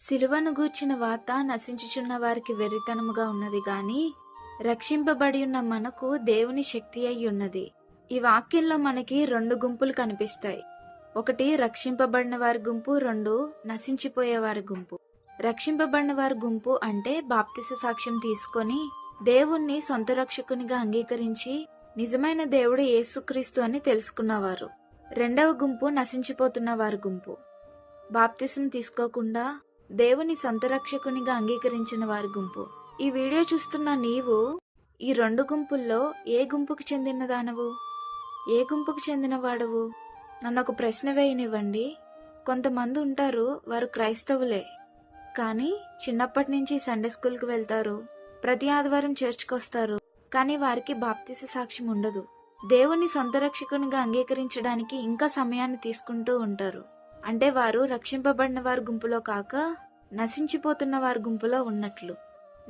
సిలువను గూర్చిన వార్త నశించుచున్న వారికి వెర్రితనముగా ఉన్నది గాని రక్షింపబడి ఉన్న మనకు దేవుని శక్తి అయి ఉన్నది. ఈ వాక్యంలో మనకి రెండు గుంపులు కనిపిస్తాయి. ఒకటి రక్షింపబడిన వారి గుంపు, రెండు నశించిపోయే వారి గుంపు. రక్షింపబడిన వారి గుంపు అంటే బాప్తిస సాక్ష్యం తీసుకొని దేవుణ్ణి సొంత రక్షకునిగా అంగీకరించి నిజమైన దేవుడు యేసుక్రీస్తు అని తెలుసుకున్నవారు. రెండవ గుంపు నశించిపోతున్న వారి గుంపు. బాప్తిసం తీసుకోకుండా దేవుని సొంత రక్షకునిగా అంగీకరించిన వారి గుంపు. ఈ వీడియో చూస్తున్న నీవు ఈ రెండు గుంపుల్లో ఏ గుంపుకు చెందిన దానవు? ఏ గుంపుకు చెందిన వాడవు? నన్ను ఒక ప్రశ్న వేయనివ్వండి. కొంతమంది ఉంటారు, వారు క్రైస్తవులే, కానీ చిన్నప్పటి నుంచి సండే స్కూల్కి వెళ్తారు, ప్రతి ఆదివారం చర్చ్కి వస్తారు, కానీ వారికి బాప్తిస సాక్ష్యం ఉండదు. దేవుని సొంత రక్షకునిగా అంగీకరించడానికి ఇంకా సమయాన్ని తీసుకుంటూ ఉంటారు. అంటే వారు రక్షింపబడిన వారి గుంపులో కాక నశించిపోతున్న వారి గుంపులో ఉన్నట్లు.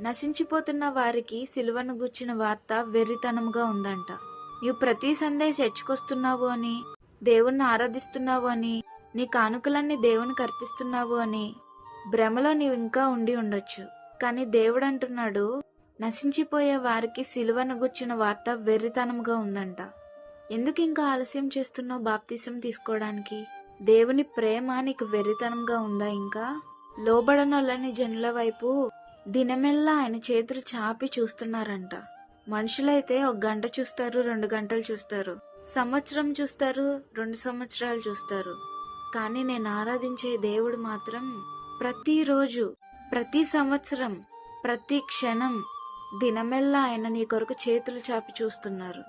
నశించిపోతున్న వారికి సిలువను గుచ్చిన వార్త వెర్రితనముగా ఉందంట. నీవు ప్రతి సండే చర్చ్కొస్తున్నావు అని, దేవుణ్ణి ఆరాధిస్తున్నావు అని, నీ కానుకలన్నీ దేవునికి అర్పిస్తున్నావు అని భ్రమలో నీవు ఇంకా ఉండి ఉండొచ్చు. కానీ దేవుడు అంటున్నాడు, నశించిపోయే వారికి సిలువను గుచ్చిన వార్త వెర్రితనముగా ఉందంట. ఎందుకు ఇంకా ఆలస్యం చేస్తున్నావు బాప్తిసం తీసుకోవడానికి? దేవుని ప్రేమ నీకు వెర్రితనంగా ఉందా? ఇంకా లోబడనొల్లని జనుల వైపు దినమెల్లా ఆయన చేతులు చాపి చూస్తున్నారంట. మనుషులైతే 1 గంట చూస్తారు, 2 గంటలు చూస్తారు, సంవత్సరం చూస్తారు, 2 సంవత్సరాలు చూస్తారు. కానీ నేను ఆరాధించే దేవుడు మాత్రం ప్రతిరోజు, ప్రతి సంవత్సరం, ప్రతి క్షణం దినమెల్లా ఆయన నీ కొరకు చేతులు చాపి చూస్తున్నారు.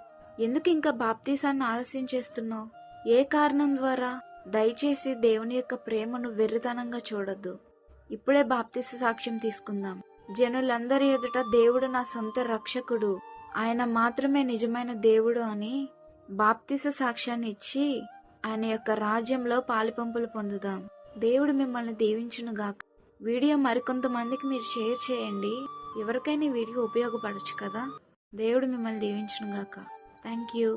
ఎందుకు ఇంకా బాప్తీసాన్ని ఆలస్యం చేస్తున్నావు? ఏ కారణం ద్వారా? దయచేసి దేవుని యొక్క ప్రేమను వెర్రితనంగా చూడొద్దు. ఇప్పుడే బాప్తీస సాక్ష్యం తీసుకుందాం. జనులందరి ఎదుట దేవుడు నా సొంత రక్షకుడు, ఆయన మాత్రమే నిజమైన దేవుడు అని బాప్తీస సాక్ష్యాన్ని ఇచ్చి ఆయన యొక్క రాజ్యంలో పాలిపంపులు పొందుదాం. దేవుడు మిమ్మల్ని దీవించునుగాక. వీడియో మరికొంతమందికి మీరు షేర్ చేయండి. ఎవరికైనా వీడియో ఉపయోగపడచ్చు కదా. దేవుడు మిమ్మల్ని దీవించునుగాక. Thank you.